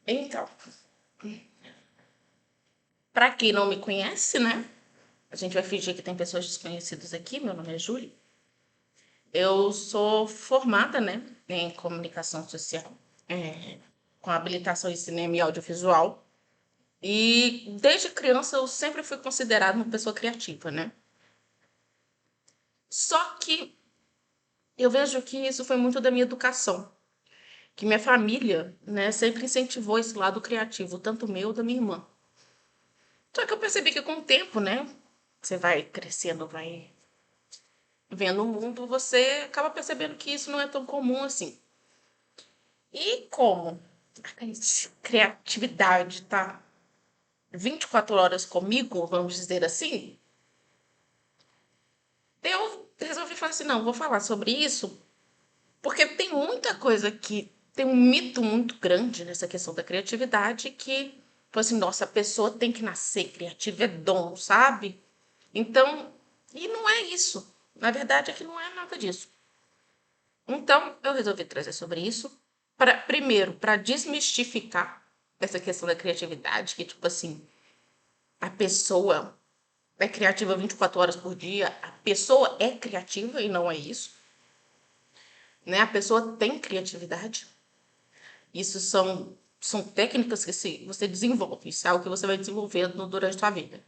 Então, para quem não me conhece, né? A gente vai fingir que tem pessoas desconhecidas aqui. Meu nome é Júlia. Eu sou formada, né, em comunicação social, é, com habilitação em cinema e audiovisual. E desde criança eu sempre fui considerada uma pessoa criativa, né? Só que eu vejo que isso foi muito da minha educação, que minha família, né, sempre incentivou esse lado criativo, tanto meu da minha irmã. Só que eu percebi que com o tempo, né, você vai crescendo, vai vendo o mundo, você acaba percebendo que isso não é tão comum assim. E como a criatividade tá 24 horas comigo, vamos dizer assim, eu resolvi falar assim, não, vou falar sobre isso, porque tem muita coisa que tem um mito muito grande nessa questão da criatividade que, tipo assim, nossa, a pessoa tem que nascer criativa, é dom, sabe? Então, e não é isso. Na verdade é que não é nada disso. Então, eu resolvi trazer sobre isso, primeiro, para desmistificar essa questão da criatividade, que, tipo assim, a pessoa é criativa 24 horas por dia, a pessoa é criativa e não é isso, né? A pessoa tem criatividade. Isso são técnicas que você desenvolve, isso é algo que você vai desenvolvendo durante a sua vida.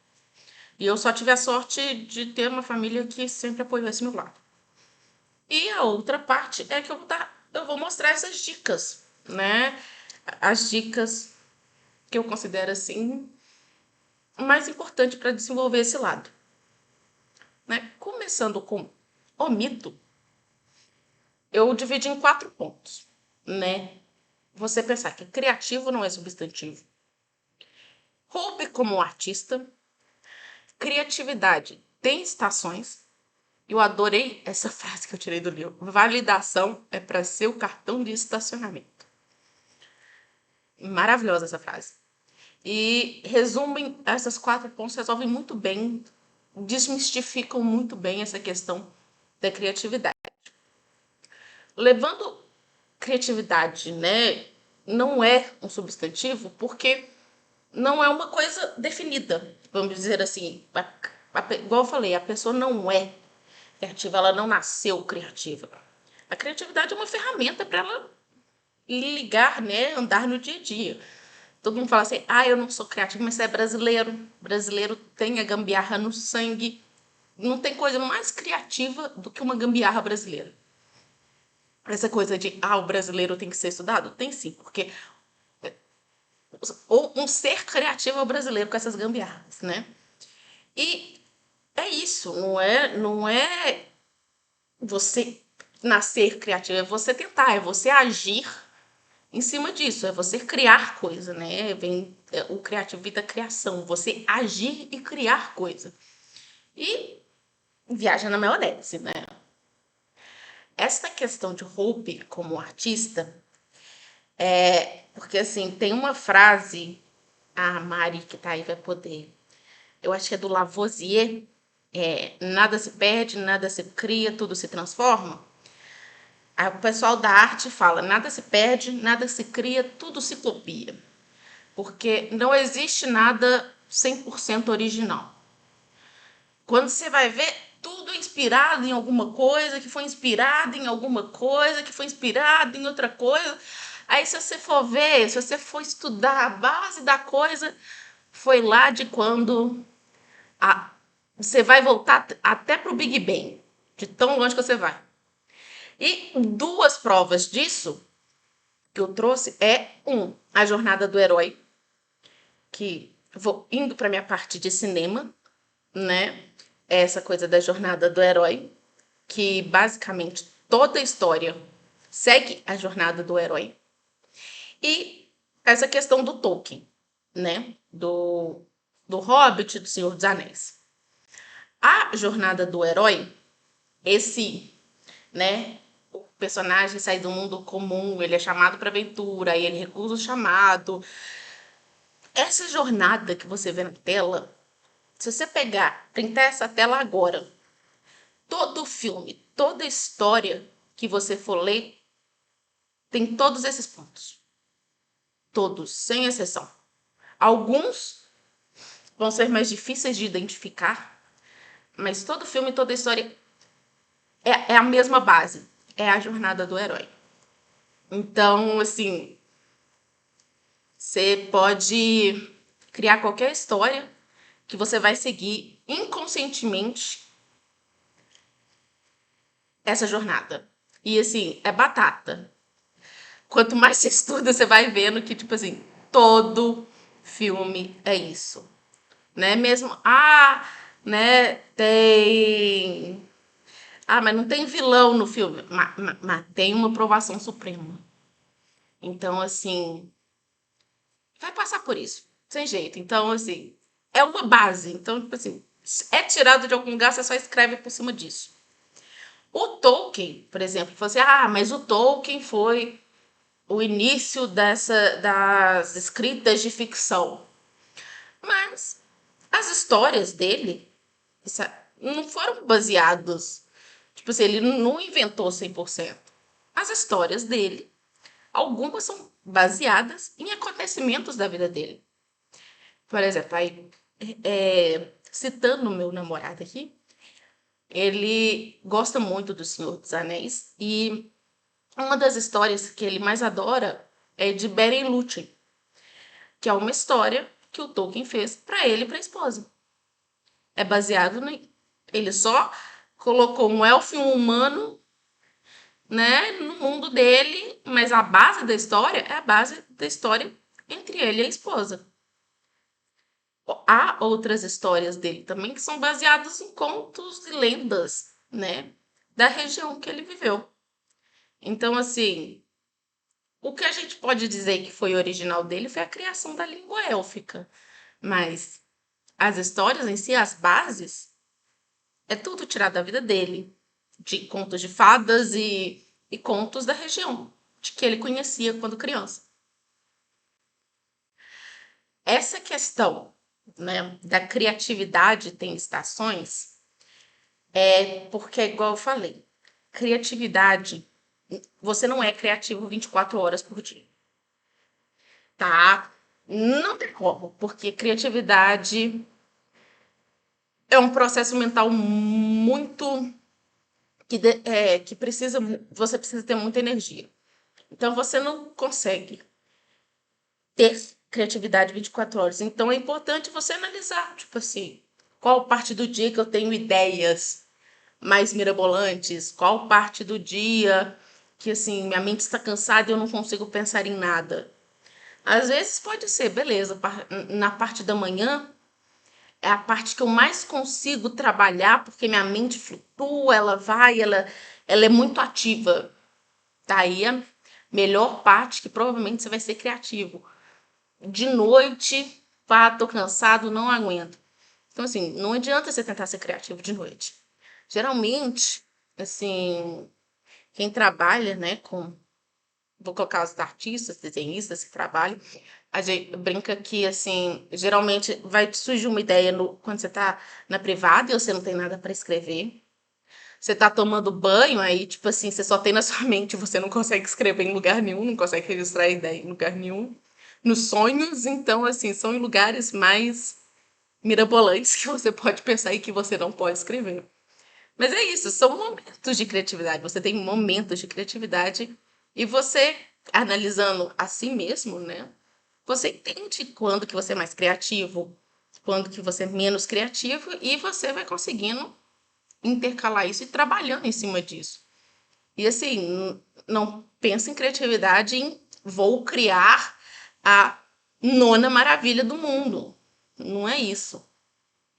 E eu só tive a sorte de ter uma família que sempre apoiou esse meu lado. E a outra parte é que eu vou mostrar essas dicas, né? As dicas que eu considero assim mais importante para desenvolver esse lado, né? Começando com o mito, eu dividi em 4 pontos, né? Você pensar que criativo não é substantivo. Roube como artista. Criatividade tem estações. Eu adorei essa frase que eu tirei do livro. Validação é para ser o cartão de estacionamento. Maravilhosa essa frase. E resumem, essas 4 pontos resolvem muito bem, desmistificam muito bem essa questão da criatividade. Levando criatividade, né, não é um substantivo porque não é uma coisa definida, vamos dizer assim. Igual eu falei, a pessoa não é criativa, ela não nasceu criativa. A criatividade é uma ferramenta para ela ligar, né, andar no dia a dia. Todo mundo fala assim, eu não sou criativo, mas você é brasileiro. Brasileiro tem a gambiarra no sangue. Não tem coisa mais criativa do que uma gambiarra brasileira. Essa coisa de, o brasileiro tem que ser estudado? Tem sim, porque ou um ser criativo é o brasileiro com essas gambiarras, né? E é isso, não é você nascer criativo, é você tentar, é você agir em cima disso, é você criar coisa, né? O criativo vem da criação, você agir e criar coisa. E viaja na maionese, né? Esta questão de Hope como artista porque assim, tem uma frase, a Mari que tá aí vai poder. Eu acho que é do Lavoisier, nada se perde, nada se cria, tudo se transforma. Aí o pessoal da arte fala, nada se perde, nada se cria, tudo se copia. Porque não existe nada 100% original. Quando você vai ver, tudo inspirado em alguma coisa, que foi inspirado em alguma coisa, que foi inspirado em outra coisa. Aí, se você for ver, se você for estudar a base da coisa, foi lá de quando você vai voltar até para o Big Bang, de tão longe que você vai. E 2 provas disso que eu trouxe a jornada do herói, que vou indo para minha parte de cinema, né? Essa coisa da jornada do herói, que basicamente toda a história segue a jornada do herói. E essa questão do Tolkien, né? Do Hobbit, do Senhor dos Anéis. A jornada do herói, esse, né? O personagem sai do mundo comum, ele é chamado para aventura, e ele recusa o chamado. Essa jornada que você vê na tela, se você pegar, printar essa tela agora, todo filme, toda história que você for ler, tem todos esses pontos. Todos, sem exceção. Alguns vão ser mais difíceis de identificar, mas todo filme, toda história é a mesma base. É a jornada do herói. Então, assim, você pode criar qualquer história que você vai seguir inconscientemente essa jornada. E, assim, é batata. Quanto mais você estuda, você vai vendo que, tipo assim, todo filme é isso. Né? Mesmo, né, tem... mas não tem vilão no filme. Mas tem uma aprovação suprema. Então, assim, vai passar por isso. Sem jeito. Então, assim, é uma base. Então, tipo assim, é tirado de algum lugar, você só escreve por cima disso. O Tolkien, por exemplo, falou assim, mas o Tolkien foi o início das escritas de ficção. Mas as histórias dele não foram baseadas... Tipo assim, ele não inventou 100%. As histórias dele, algumas são baseadas em acontecimentos da vida dele. Por exemplo, aí, citando o meu namorado aqui, ele gosta muito do Senhor dos Anéis e uma das histórias que ele mais adora é de Beren e Lúthien, que é uma história que o Tolkien fez para ele e para a esposa. É baseado ele só colocou um elfo e um humano, né, no mundo dele, mas a base da história é a base da história entre ele e a esposa. Há outras histórias dele também que são baseadas em contos e lendas, né, da região que ele viveu. Então, assim, o que a gente pode dizer que foi original dele foi a criação da língua élfica, mas as histórias em si, as bases, é tudo tirado da vida dele, de contos de fadas e contos da região, de que ele conhecia quando criança. Essa questão, né, da criatividade tem estações, porque, igual eu falei, criatividade, você não é criativo 24 horas por dia, tá? Não tem como, porque criatividade é um processo mental muito que precisa, você precisa ter muita energia. Então você não consegue ter criatividade 24 horas. Então é importante você analisar, tipo assim, qual parte do dia que eu tenho ideias mais mirabolantes, qual parte do dia que assim, minha mente está cansada e eu não consigo pensar em nada. Às vezes pode ser, beleza, na parte da manhã é a parte que eu mais consigo trabalhar, porque minha mente flutua, ela é muito ativa. Daí a melhor parte que provavelmente você vai ser criativo. De noite, tô cansado, não aguento. Então, assim, não adianta você tentar ser criativo de noite. Geralmente, assim, quem trabalha, né, vou colocar os artistas, desenhistas que trabalham, a gente brinca que, assim, geralmente vai surgir uma ideia quando você tá na privada e você não tem nada para escrever. Você tá tomando banho, aí, tipo assim, você só tem na sua mente, você não consegue escrever em lugar nenhum, não consegue registrar a ideia em lugar nenhum. Nos sonhos, então, assim, são em lugares mais mirabolantes que você pode pensar e que você não pode escrever. Mas é isso, são momentos de criatividade. Você tem momentos de criatividade e você, analisando a si mesmo, né? Você entende quando que você é mais criativo, quando que você é menos criativo e você vai conseguindo intercalar isso e trabalhando em cima disso. E assim, não pensa em criatividade em vou criar a nona maravilha do mundo. Não é isso,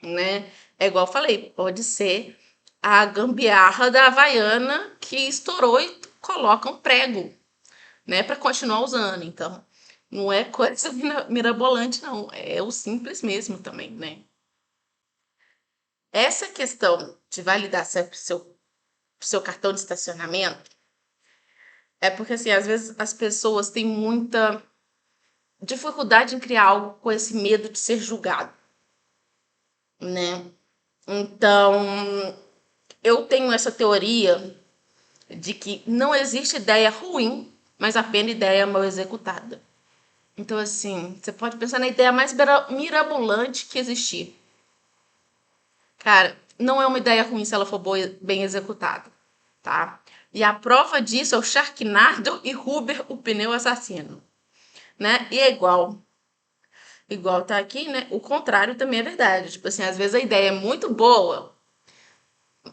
né? É igual eu falei, pode ser a gambiarra da Havaiana que estourou e coloca um prego, né, para continuar usando. Então, não é coisa mirabolante, não. É o simples mesmo também, né? Essa questão de validação para o seu cartão de estacionamento é porque, assim, às vezes as pessoas têm muita dificuldade em criar algo com esse medo de ser julgado, né? Então, eu tenho essa teoria de que não existe ideia ruim, mas apenas ideia mal executada. Então, assim, você pode pensar na ideia mais mirabolante que existir. Cara, não é uma ideia ruim se ela for bem executada, tá? E a prova disso é o Sharknado e Rubber, o pneu assassino, né? E é igual tá aqui, né? O contrário também é verdade. Tipo assim, às vezes a ideia é muito boa.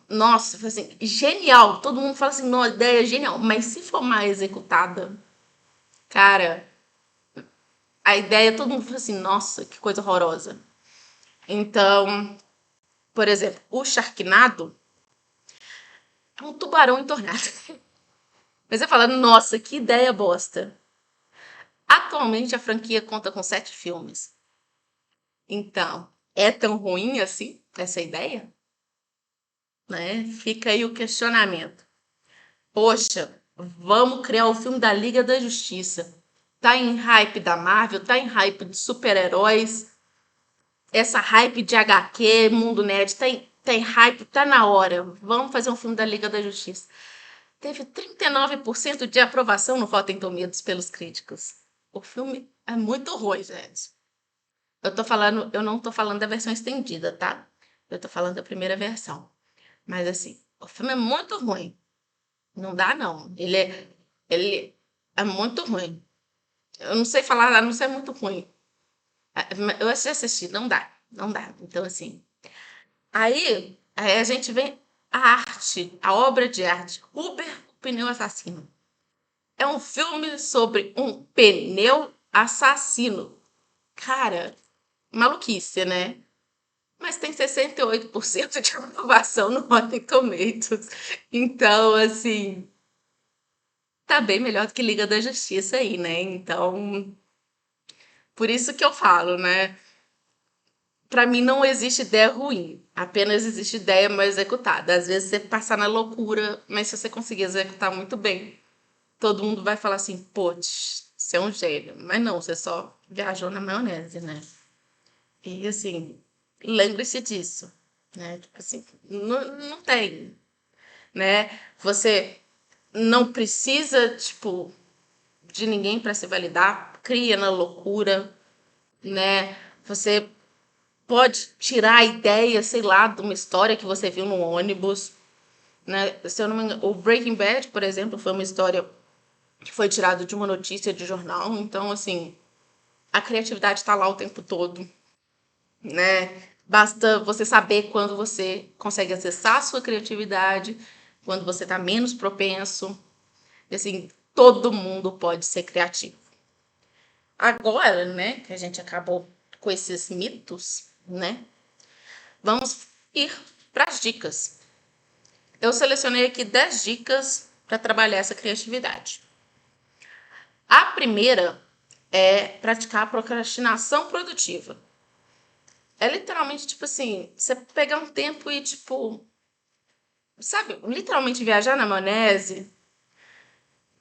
Nossa, assim, genial. Todo mundo fala assim, não, a ideia é genial. Mas se for mal executada, cara, a ideia, todo mundo fala assim, nossa, que coisa horrorosa. Então, por exemplo, o Sharknado é um tubarão entornado. Mas você fala, nossa, que ideia bosta. Atualmente a franquia conta com 7 filmes. Então, é tão ruim assim essa ideia? Né? Fica aí o questionamento. Poxa, vamos criar o filme da Liga da Justiça. Tá em hype da Marvel, tá em hype de super-heróis. Essa hype de HQ, Mundo Nerd, tem hype, tá na hora. Vamos fazer um filme da Liga da Justiça. Teve 39% de aprovação no Rotten Tomatoes pelos críticos. O filme é muito ruim, gente. Eu não tô falando da versão estendida, tá? Eu tô falando da primeira versão. Mas assim, o filme é muito ruim. Não dá, não. Ele é muito ruim. Eu não sei falar, não sei, é muito ruim. Eu assisti, não dá, não dá. Então, assim. Aí a gente vem a arte, a obra de arte. Uber, o pneu assassino. É um filme sobre um pneu assassino. Cara, maluquice, né? Mas tem 68% de aprovação no Rotten Tomatoes. Então, assim, tá bem melhor do que Liga da Justiça aí, né? Então, por isso que eu falo, né? Pra mim não existe ideia ruim, apenas existe ideia mal executada. Às vezes você passa na loucura, mas se você conseguir executar muito bem, todo mundo vai falar assim, putz, você é um gênio. Mas não, você só viajou na maionese, né? E assim, lembre-se disso, né? Tipo assim, não tem, né? Você não precisa, tipo, de ninguém para se validar, cria na loucura, né? Você pode tirar a ideia, sei lá, de uma história que você viu no ônibus, né? Se eu não me engano, o Breaking Bad, por exemplo, foi uma história que foi tirada de uma notícia de jornal, então assim, a criatividade está lá o tempo todo, né? Basta você saber quando você consegue acessar a sua criatividade, quando você está menos propenso. E, assim, todo mundo pode ser criativo. Agora, né, que a gente acabou com esses mitos, né? Vamos ir para as dicas. Eu selecionei aqui 10 dicas para trabalhar essa criatividade. A primeira é praticar a procrastinação produtiva. É literalmente, tipo assim, você pegar um tempo e, tipo, sabe, literalmente viajar na maionese.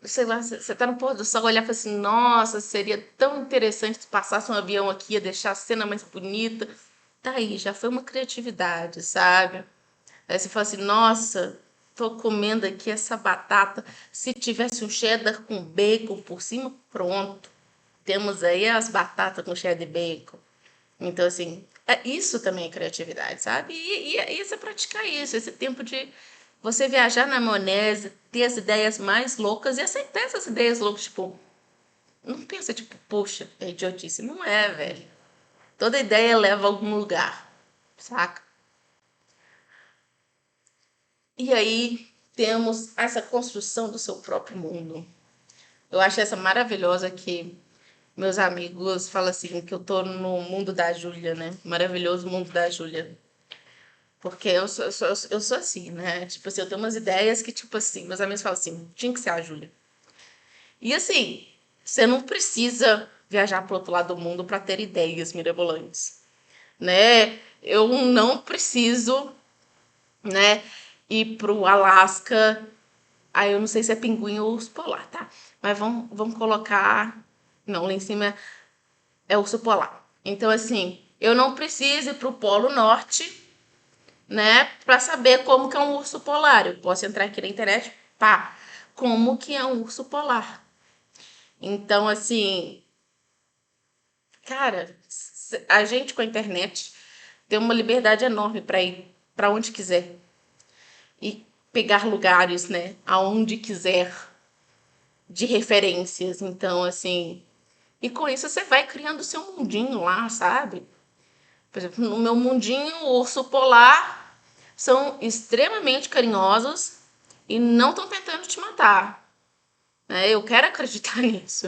Sei lá, você tá no pôr do sol, olhar e falar assim, nossa, seria tão interessante se passasse um avião aqui, ia deixar a cena mais bonita. Tá aí, já foi uma criatividade, sabe? Aí você fala assim, nossa, tô comendo aqui essa batata. Se tivesse um cheddar com bacon por cima, pronto. Temos aí as batatas com cheddar e bacon. Então, assim, isso também é criatividade, sabe? E você praticar isso, esse tempo de você viajar na maionese, ter as ideias mais loucas e aceitar essas ideias loucas, tipo, não pensa, tipo, poxa, é idiotice. Não é, velho. Toda ideia leva a algum lugar, saca? E aí temos essa construção do seu próprio mundo. Eu acho essa maravilhosa que meus amigos falam assim, que eu tô no mundo da Júlia, né? Maravilhoso mundo da Júlia. Porque eu sou assim, né? Tipo assim, eu tenho umas ideias que, tipo assim, meus amigos falam assim, tinha que ser a Júlia. E assim, você não precisa viajar para o outro lado do mundo para ter ideias mirabolantes, né? Eu não preciso, né, ir pro Alasca. Aí eu não sei se é pinguim ou urso polar, tá? Mas vamos colocar. Não, lá em cima é urso polar. Então, assim, eu não preciso ir pro Polo Norte, né, para saber como que é um urso polar. Eu posso entrar aqui na internet, pá, como que é um urso polar. Então, assim, cara, a gente com a internet tem uma liberdade enorme para ir para onde quiser e pegar lugares, né, aonde quiser, de referências. Então, assim, e com isso você vai criando o seu mundinho lá, sabe? Por exemplo, no meu mundinho, o urso polar são extremamente carinhosos e não estão tentando te matar, né? Eu quero acreditar nisso.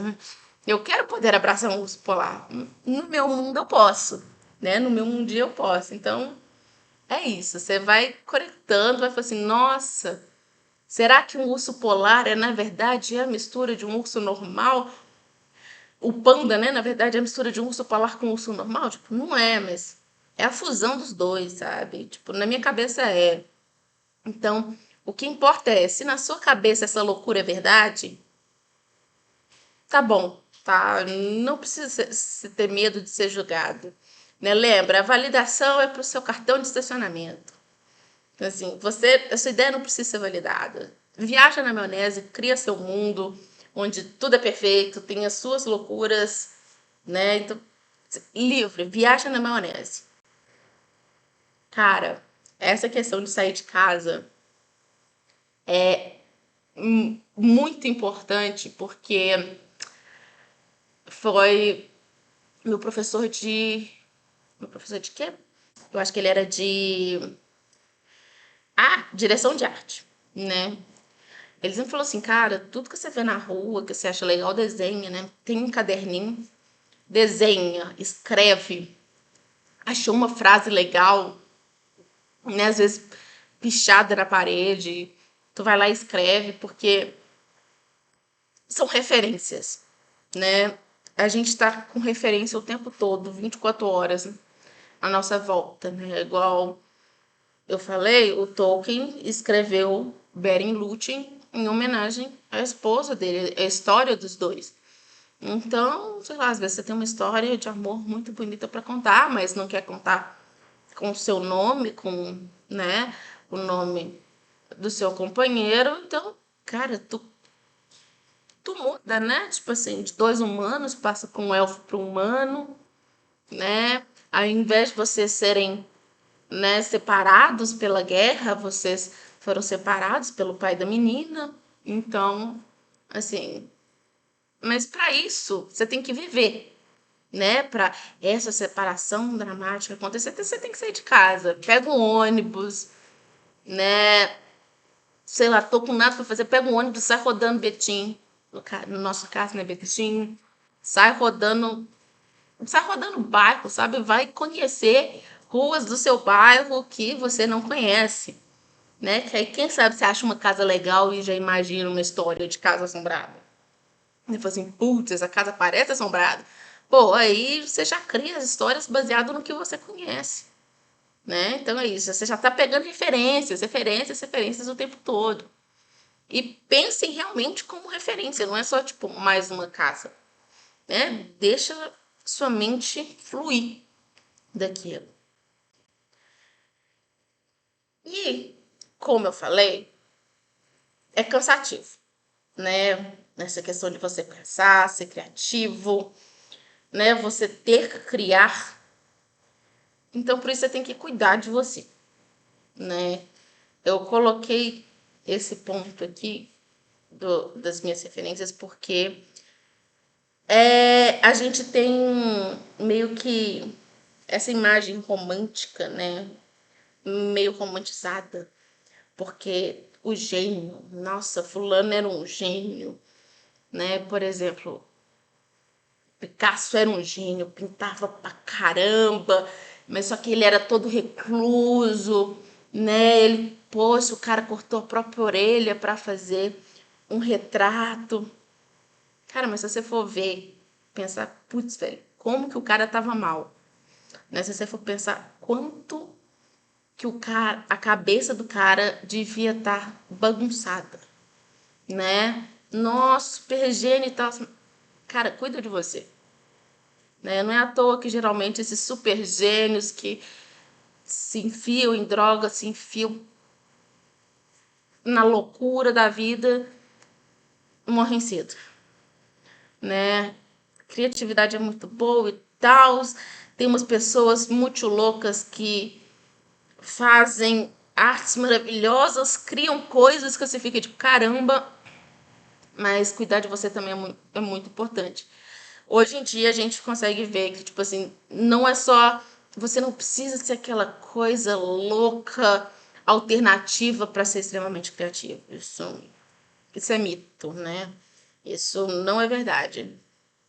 Eu quero poder abraçar um urso polar. No meu mundo eu posso, né? No meu mundinho eu posso. Então, é isso. Você vai conectando, vai falar assim, nossa, será que um urso polar é, na verdade, a mistura de um urso normal? O panda, né, na verdade, é a mistura de um urso polar com um urso normal? Tipo, não é, mas é a fusão dos dois, sabe? Tipo, na minha cabeça é. Então, o que importa é, se na sua cabeça essa loucura é verdade, tá bom, tá? Não precisa se ter medo de ser julgado. Né? Lembra, a validação é para o seu cartão de estacionamento. Então, assim, a sua ideia não precisa ser validada. Viaja na maionese, cria seu mundo, onde tudo é perfeito, tem as suas loucuras, né? Então, livre, viaja na maionese. Cara, essa questão de sair de casa é muito importante porque foi meu professor de. Meu professor de quê? Eu acho que ele era de. Ah, direção de arte, né? Ele sempre falou assim, cara, tudo que você vê na rua, que você acha legal, desenha, né? Tem um caderninho, desenha, escreve. Achou uma frase legal, né? Às vezes pichada na parede. Tu vai lá e escreve, porque são referências, né? A gente está com referência o tempo todo, 24 horas à nossa volta, né? Igual eu falei, o Tolkien escreveu Beren e Lúthien em homenagem à esposa dele, a história dos dois. Então, sei lá, às vezes você tem uma história de amor muito bonita para contar, mas não quer contar com o seu nome, com, né, o nome do seu companheiro. Então, cara, tu muda, né? Tipo assim, de dois humanos passa com um elfo para um humano, né? Ao invés de vocês serem, né, separados pela guerra, vocês foram separados pelo pai da menina. Então, assim, mas para isso você tem que viver, né? Para essa separação dramática acontecer, você tem que sair de casa, pega um ônibus, né? Sei lá, tô com nada para fazer, pega um ônibus, sai rodando Betim, no nosso caso, né, Betim, sai rodando bairro, sabe? Vai conhecer ruas do seu bairro que você não conhece, né? Que aí, quem sabe, você acha uma casa legal e já imagina uma história de casa assombrada. E fala assim, putz, essa casa parece assombrada. Pô, aí você já cria as histórias baseadas no que você conhece, né? Então é isso, você já está pegando referências o tempo todo. E pensem realmente como referência, não é só tipo mais uma casa, né? Deixa sua mente fluir daquilo. E, como eu falei, é cansativo, né? Nessa questão de você pensar, ser criativo, né? Você ter que criar. Então, por isso você tem que cuidar de você, né? Eu coloquei esse ponto aqui das minhas referências porque a gente tem meio que essa imagem romântica, né? Meio romantizada, porque o gênio, nossa, fulano era um gênio, né? Por exemplo, Picasso era um gênio, pintava pra caramba, mas só que ele era todo recluso, né? Ele, poxa, o cara cortou a própria orelha para fazer um retrato. Cara, mas se você for ver, pensar, putz, velho, como que o cara tava mal, né? Se você for pensar quanto que o cara, a cabeça do cara devia estar bagunçada, né? Nossa, super gênio e tal. Cara, cuida de você. Né? Não é à toa que geralmente esses super gênios que se enfiam em droga, se enfiam na loucura da vida, morrem cedo. Né? Criatividade é muito boa, tal. Tem umas pessoas muito loucas que fazem artes maravilhosas, criam coisas que você fica tipo, caramba, mas cuidar de você também é muito importante. Hoje em dia a gente consegue ver que, tipo assim, não é só. Você não precisa ser aquela coisa louca, alternativa para ser extremamente criativo. Isso é mito, né? Isso não é verdade.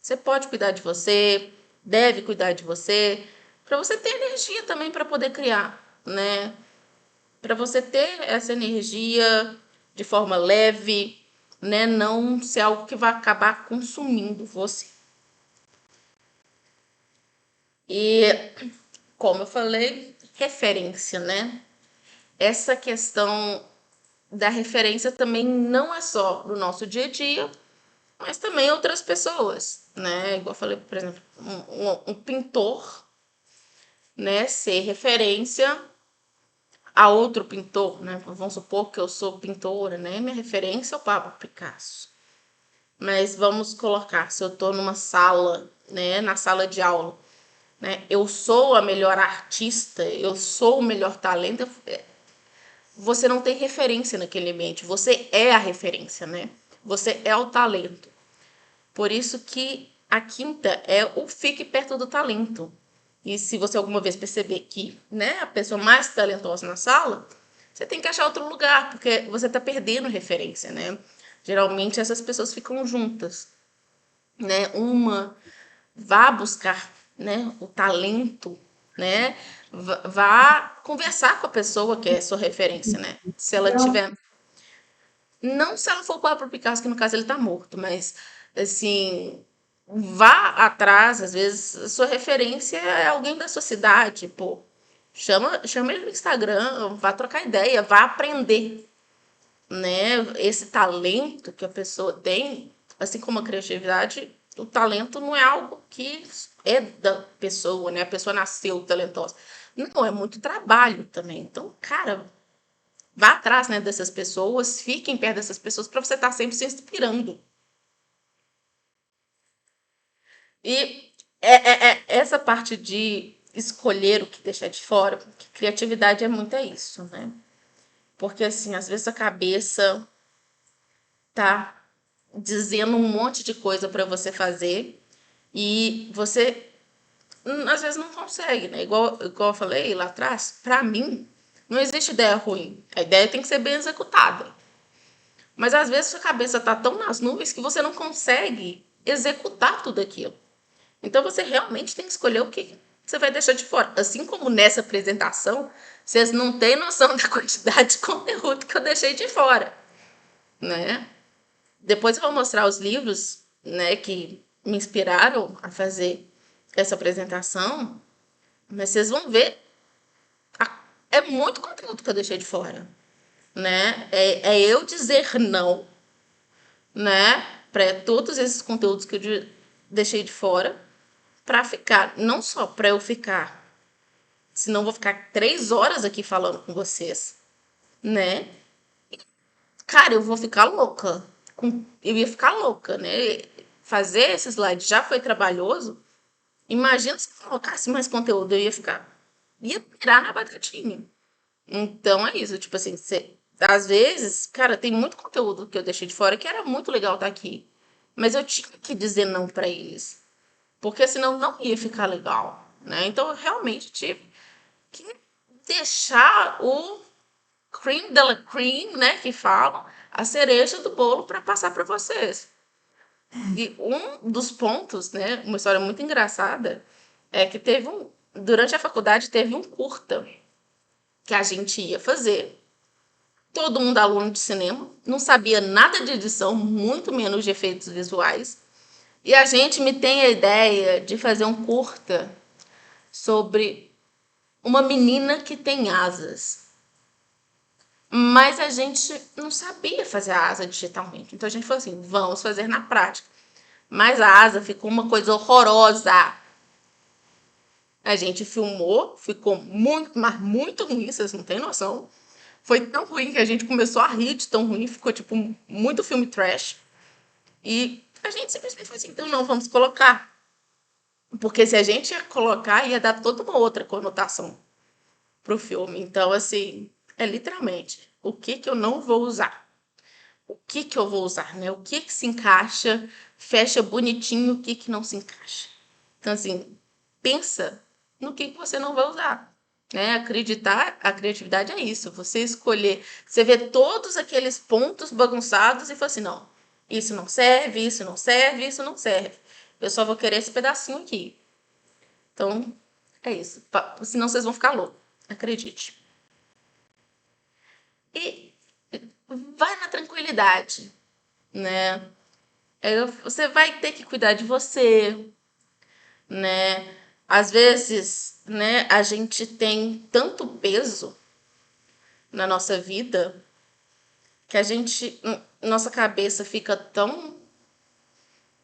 Você pode cuidar de você, deve cuidar de você, para você ter energia também para poder criar, né? Para você ter essa energia de forma leve, né? Não ser algo que vai acabar consumindo você. E, como eu falei, referência, né? Essa questão da referência também não é só do nosso dia a dia, mas também outras pessoas, né? Igual eu falei, por exemplo, um pintor, né? Ser referência a outro pintor, né? Vamos supor que eu sou pintora, né? Minha referência é o Pablo Picasso. Mas vamos colocar, se eu estou numa sala, né? Na sala de aula, né? Eu sou a melhor artista, eu sou o melhor talento. Você não tem referência naquele ambiente, você é a referência, né? Você é o talento. Por isso que a quinta é o fique perto do talento. E se você alguma vez perceber que, né, a pessoa mais talentosa na sala, você tem que achar outro lugar, porque você está perdendo referência, né? Geralmente essas pessoas ficam juntas, né? Uma vá buscar, né, o talento, né? Vá conversar com a pessoa que é sua referência, né? Se ela tiver, não se ela for o Pablo Picasso, que no caso ele tá morto, mas assim, vá atrás, às vezes a sua referência é alguém da sua cidade, pô. Chama ele no Instagram, vá trocar ideia, vá aprender, né? Esse talento que a pessoa tem, assim como a criatividade, o talento não é algo que é da pessoa, né? A pessoa nasceu talentosa. Não, é muito trabalho também. Então, cara, vá atrás, né, dessas pessoas, fiquem perto dessas pessoas para você estar sempre se inspirando. E essa parte de escolher o que deixar de fora, porque criatividade é muito isso, né? Porque assim, às vezes a cabeça tá dizendo um monte de coisa para você fazer e você às vezes não consegue, né? Igual eu falei lá atrás, para mim não existe ideia ruim. A ideia tem que ser bem executada. Mas às vezes sua cabeça tá tão nas nuvens que você não consegue executar tudo aquilo. Então você realmente tem que escolher o que você vai deixar de fora. Assim como nessa apresentação, vocês não têm noção da quantidade de conteúdo que eu deixei de fora, né? Depois eu vou mostrar os livros, né, que me inspiraram a fazer essa apresentação, mas vocês vão ver, é muito conteúdo que eu deixei de fora, né? É eu dizer não, né, para todos esses conteúdos que eu deixei de fora, para ficar, não só para eu ficar, senão eu vou ficar 3 horas aqui falando com vocês, né? Cara, eu vou ficar louca. Eu ia ficar louca, né? Fazer esse slide já foi trabalhoso. Imagina se eu colocasse mais conteúdo, eu ia ficar. Ia pirar na batatinha. Então é isso, tipo assim, às vezes, cara, tem muito conteúdo que eu deixei de fora que era muito legal estar aqui. Mas eu tinha que dizer não para eles. Porque senão não ia ficar legal, né? Então eu realmente tive que deixar o cream de la cream, né? Que falam, a cereja do bolo para passar para vocês. E um dos pontos, né? Uma história muito engraçada é que durante a faculdade teve um curta que a gente ia fazer. Todo mundo aluno de cinema, não sabia nada de edição, muito menos de efeitos visuais. E a gente me tem a ideia de fazer um curta sobre uma menina que tem asas. Mas a gente não sabia fazer a asa digitalmente. Então a gente falou assim: vamos fazer na prática. Mas a asa ficou uma coisa horrorosa. A gente filmou, ficou muito, mas muito ruim, vocês não têm noção. Foi tão ruim que a gente começou a rir de tão ruim, ficou tipo muito filme trash. E a gente simplesmente falou assim: então não, vamos colocar. Porque se a gente ia colocar, ia dar toda uma outra conotação pro filme. Então, assim, é literalmente o que que eu não vou usar. O que que eu vou usar, né? O que que se encaixa, fecha bonitinho, o que que não se encaixa. Então, assim, pensa no que você não vai usar. Né? Acreditar, a criatividade é isso. Você escolher, você vê todos aqueles pontos bagunçados e fala assim, não, isso não serve, isso não serve, isso não serve. Eu só vou querer esse pedacinho aqui. Então, é isso. Senão vocês vão ficar loucos. Acredite. E vai na tranquilidade, né? Você vai ter que cuidar de você, né? Às vezes, né, a gente tem tanto peso na nossa vida que a gente, nossa cabeça fica tão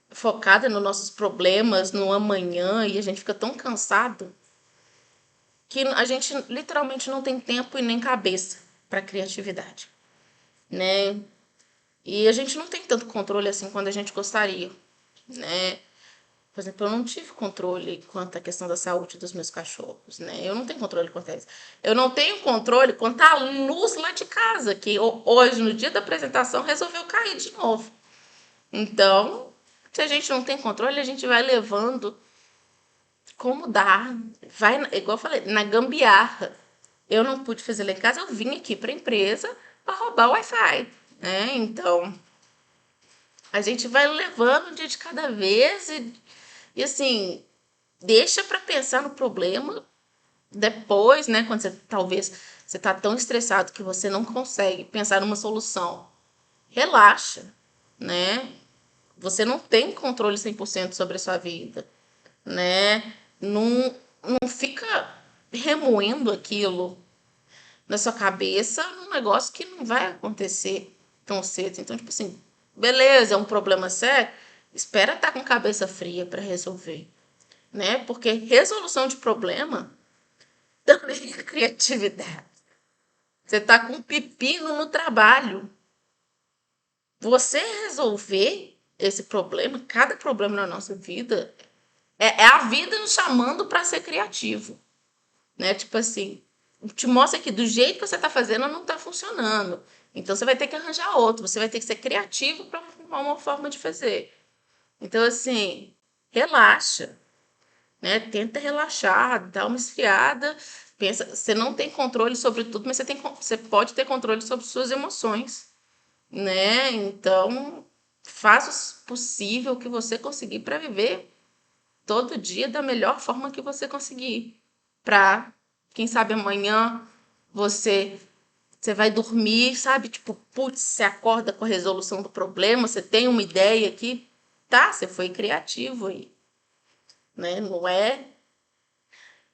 focada nos nossos problemas, no amanhã, e a gente fica tão cansado que a gente literalmente não tem tempo e nem cabeça para criatividade, né? E a gente não tem tanto controle assim quando a gente gostaria, né? Por exemplo, eu não tive controle quanto à questão da saúde dos meus cachorros, né? Eu não tenho controle quanto a isso. Eu não tenho controle quanto à luz lá de casa, que hoje, no dia da apresentação, resolveu cair de novo. Então, se a gente não tem controle, a gente vai levando como dá. Vai, igual eu falei, na gambiarra. Eu não pude fazer lá em casa, eu vim aqui para a empresa para roubar o Wi-Fi, né? Então, a gente vai levando um dia de cada vez e assim, deixa para pensar no problema depois, né? Quando você talvez você tá tão estressado que você não consegue pensar numa solução. Relaxa, né? Você não tem controle 100% sobre a sua vida, né? Não, não fica remoendo aquilo na sua cabeça num negócio que não vai acontecer tão cedo. Então, tipo assim, beleza, é um problema sério, espera estar com cabeça fria para resolver, né? Porque resolução de problema também é criatividade. Você tá com um pepino no trabalho. Você resolver esse problema, cada problema na nossa vida, é a vida nos chamando para ser criativo, né? Tipo assim, te mostra que do jeito que você está fazendo não está funcionando. Então você vai ter que arranjar outro, você vai ter que ser criativo para uma forma de fazer. Então, assim, relaxa, né? Tenta relaxar, dá uma esfriada. Pensa, você não tem controle sobre tudo, mas você pode ter controle sobre suas emoções, né? Então, faça o possível que você conseguir para viver todo dia da melhor forma que você conseguir. Para, quem sabe amanhã você vai dormir, sabe? Tipo, putz, você acorda com a resolução do problema, você tem uma ideia aqui, tá? Você foi criativo aí, né? Não é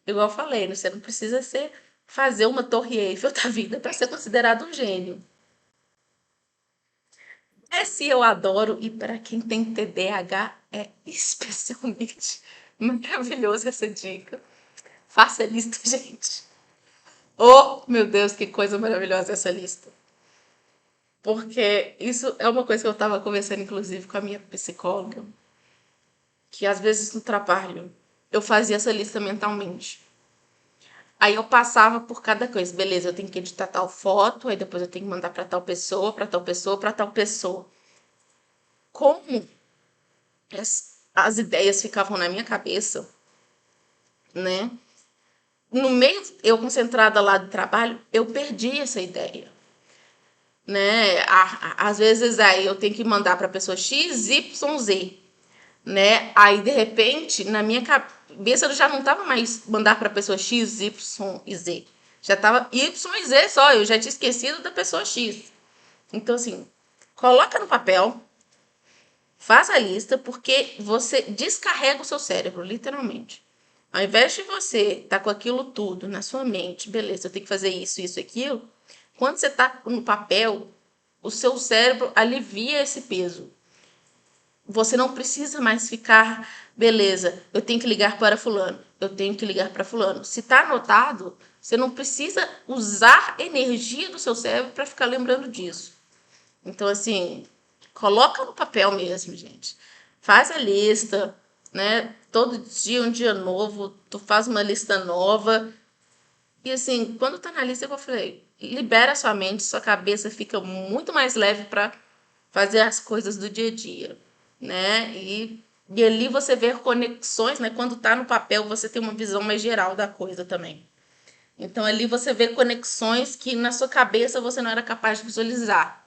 igual eu falei, né? Você não precisa fazer uma torre Eiffel da vida para ser considerado um gênio. Esse eu adoro e para quem tem TDAH é especialmente maravilhoso essa dica. Faça a lista, gente. Oh, meu Deus, que coisa maravilhosa essa lista. Porque isso é uma coisa que eu estava conversando, inclusive, com a minha psicóloga, que às vezes no trabalho eu fazia essa lista mentalmente. Aí eu passava por cada coisa. Beleza, eu tenho que editar tal foto, aí depois eu tenho que mandar para tal pessoa, para tal pessoa, para tal pessoa. Como as ideias ficavam na minha cabeça, né? No meio, eu concentrada lá do trabalho, eu perdi essa ideia, né? Às vezes aí eu tenho que mandar para a pessoa X, Y, Z, né? Aí de repente, na minha cabeça eu já não tava mais mandar para a pessoa X, Y e Z. Já tava Y e Z só, eu já tinha esquecido da pessoa X. Então assim, coloca no papel, faz a lista, porque você descarrega o seu cérebro, literalmente. Ao invés de você estar com aquilo tudo na sua mente, beleza, eu tenho que fazer isso, isso, aquilo. Quando você está no papel, o seu cérebro alivia esse peso. Você não precisa mais ficar, beleza, eu tenho que ligar para fulano, eu tenho que ligar para fulano. Se está anotado, você não precisa usar energia do seu cérebro para ficar lembrando disso. Então, assim, coloca no papel mesmo, gente. Faz a lista, né? todo dia um dia novo, tu faz uma lista nova. E assim, quando tá na lista, eu falei, libera sua mente, sua cabeça fica muito mais leve para fazer as coisas do dia a dia, né? E ali você vê conexões, né? Quando tá no papel, você tem uma visão mais geral da coisa também. Então ali você vê conexões que na sua cabeça você não era capaz de visualizar,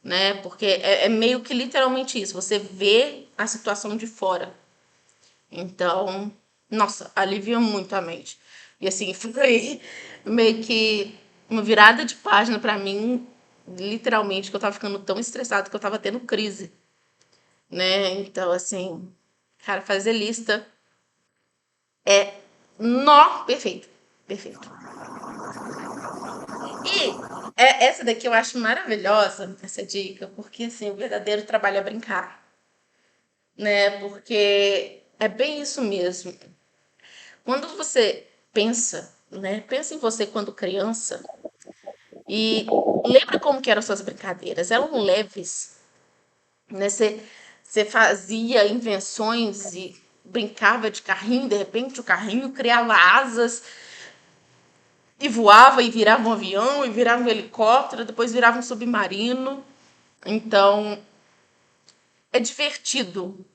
né? Porque é meio que literalmente isso, você vê a situação de fora. Então, nossa, alivia muito a mente. E assim, foi meio que uma virada de página pra mim, literalmente, que eu tava ficando tão estressada que eu tava tendo crise, né? Então, assim, cara, fazer lista é nó perfeito. Perfeito. E essa daqui eu acho maravilhosa, essa dica, porque assim, o verdadeiro trabalho é brincar, né? Porque é bem isso mesmo. Quando você pensa, né? Pensa em você quando criança e lembra como que eram suas brincadeiras. Eram leves, né? Você fazia invenções e brincava de carrinho, de repente o carrinho criava asas e voava e virava um avião e virava um helicóptero, depois virava um submarino. Então, é divertido,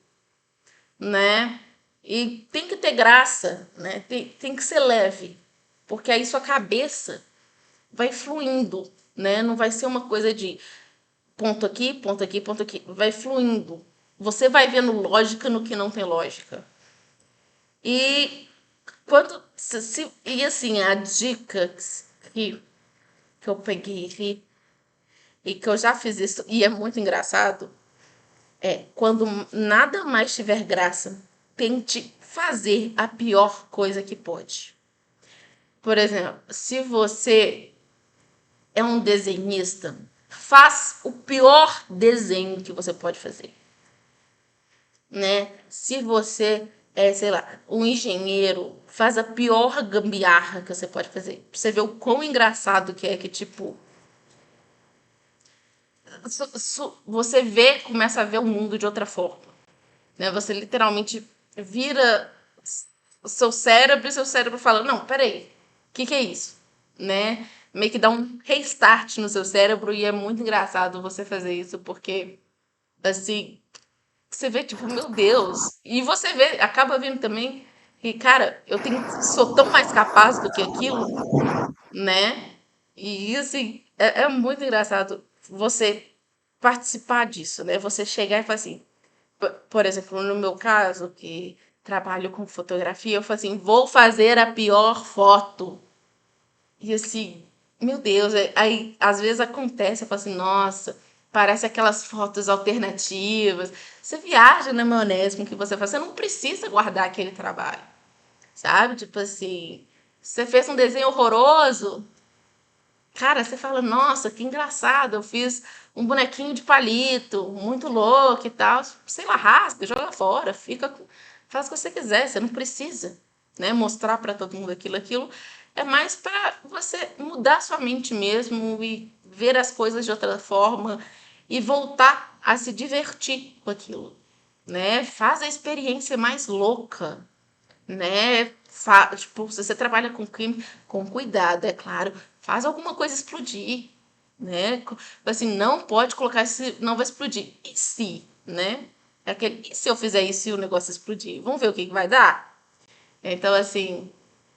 né? E tem que ter graça, né? Tem que ser leve, porque aí sua cabeça vai fluindo, né? Não vai ser uma coisa de ponto aqui, ponto aqui, ponto aqui. Vai fluindo. Você vai vendo lógica no que não tem lógica. E quando e assim, a dica que eu peguei aqui e que eu já fiz isso e é muito engraçado é quando nada mais tiver graça, tente fazer a pior coisa que pode. Por exemplo, se você é um desenhista, faz o pior desenho que você pode fazer, né? Se você é, sei lá, um engenheiro, faz a pior gambiarra que você pode fazer. Pra você ver o quão engraçado que é que, tipo, você vê, começa a ver o mundo de outra forma, né? Você literalmente vira o seu cérebro fala, não, peraí, o que é isso? Né? Meio que dá um restart no seu cérebro e é muito engraçado você fazer isso, porque, assim, você vê, tipo, meu Deus. E você vê, acaba vendo também que, cara, sou tão mais capaz do que aquilo, né? E, assim, é muito engraçado você participar disso, né? Você chegar e falar assim, por exemplo, no meu caso, que trabalho com fotografia, eu falo assim, vou fazer a pior foto. E assim, meu Deus, aí às vezes acontece, eu falo assim, nossa, parece aquelas fotos alternativas. Você viaja na maionese com o que você faz, você não precisa guardar aquele trabalho, sabe? Tipo assim, você fez um desenho horroroso, cara, você fala, nossa, que engraçado, eu fiz um bonequinho de palito, muito louco e tal. Sei lá, rasga, joga fora, faz o que você quiser, você não precisa, né, mostrar para todo mundo aquilo. É mais para você mudar sua mente mesmo e ver as coisas de outra forma e voltar a se divertir com aquilo, né? Faz a experiência mais louca, né? Tipo, se você trabalha com crime, com cuidado, é claro, faz alguma coisa explodir, né? Assim, não pode colocar esse, não vai explodir. E se, né? É aquele, e se eu fizer isso e o negócio explodir? Vamos ver o que vai dar? Então, assim,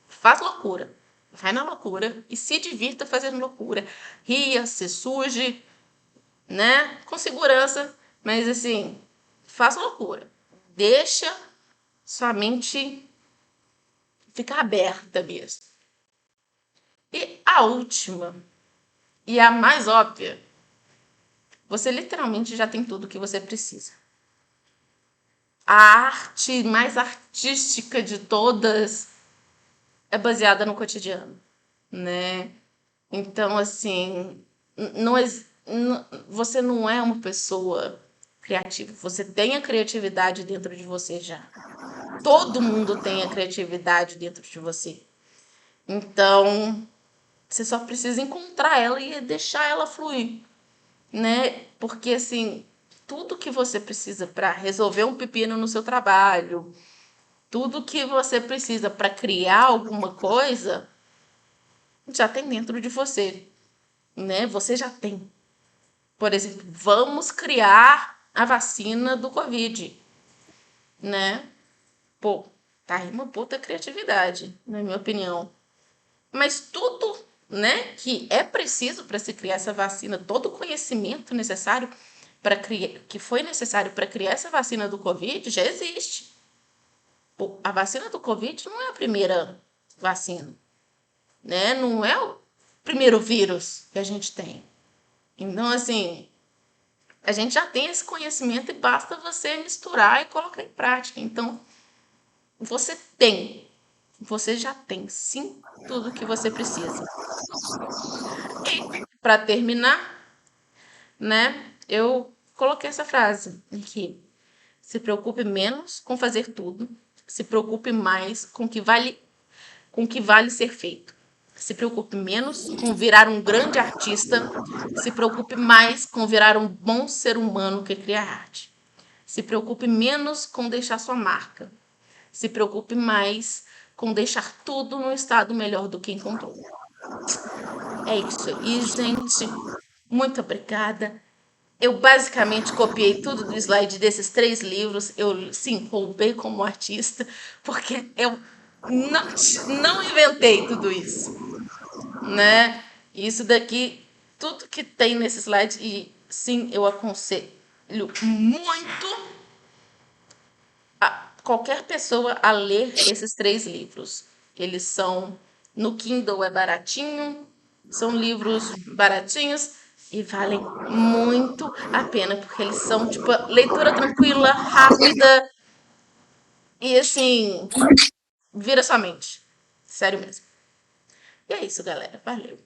faz loucura. Vai na loucura e se divirta fazendo loucura. Ria, se suje, né? Com segurança, mas assim, faz loucura. Deixa sua mente ficar aberta mesmo. E a última, e a mais óbvia, você literalmente já tem tudo o que você precisa. A arte mais artística de todas é baseada no cotidiano, né? Então, assim, não, você não é uma pessoa criativa. Você tem a criatividade dentro de você já. Todo mundo tem a criatividade dentro de você. Então, você só precisa encontrar ela e deixar ela fluir, né? Porque assim, tudo que você precisa para resolver um pepino no seu trabalho, Tudo que você precisa para criar alguma coisa já tem dentro de você, né? Você já tem. Por exemplo, vamos criar a vacina do Covid, né? Pô, tá aí uma puta criatividade, na minha opinião. Mas tudo, né, que é preciso para se criar essa vacina, todo o conhecimento necessário para criar, que foi necessário para criar essa vacina do Covid, já existe. Pô, a vacina do Covid não é a primeira vacina, né? Não é o primeiro vírus que a gente tem. Então, assim, a gente já tem esse conhecimento e basta você misturar e colocar em prática. Então, você tem, você já tem sim tudo o que você precisa. E, para terminar, né, eu coloquei essa frase aqui. Se preocupe menos com fazer tudo, se preocupe mais com o que vale ser feito. Se preocupe menos com virar um grande artista, se preocupe mais com virar um bom ser humano que cria arte. Se preocupe menos com deixar sua marca. Se preocupe mais com deixar tudo num estado melhor do que encontrou. É isso aí, gente. Muito obrigada. Eu basicamente copiei tudo do slide desses 3 livros. Eu, sim, roubei como artista, porque eu não, não inventei tudo isso, né? Isso daqui, tudo que tem nesse slide, e sim, eu aconselho muito qualquer pessoa a ler esses 3 livros. Eles são, no Kindle é baratinho, são livros baratinhos e valem muito a pena, porque eles são, tipo, leitura tranquila, rápida e, assim, vira sua mente. Sério mesmo. E é isso, galera. Valeu.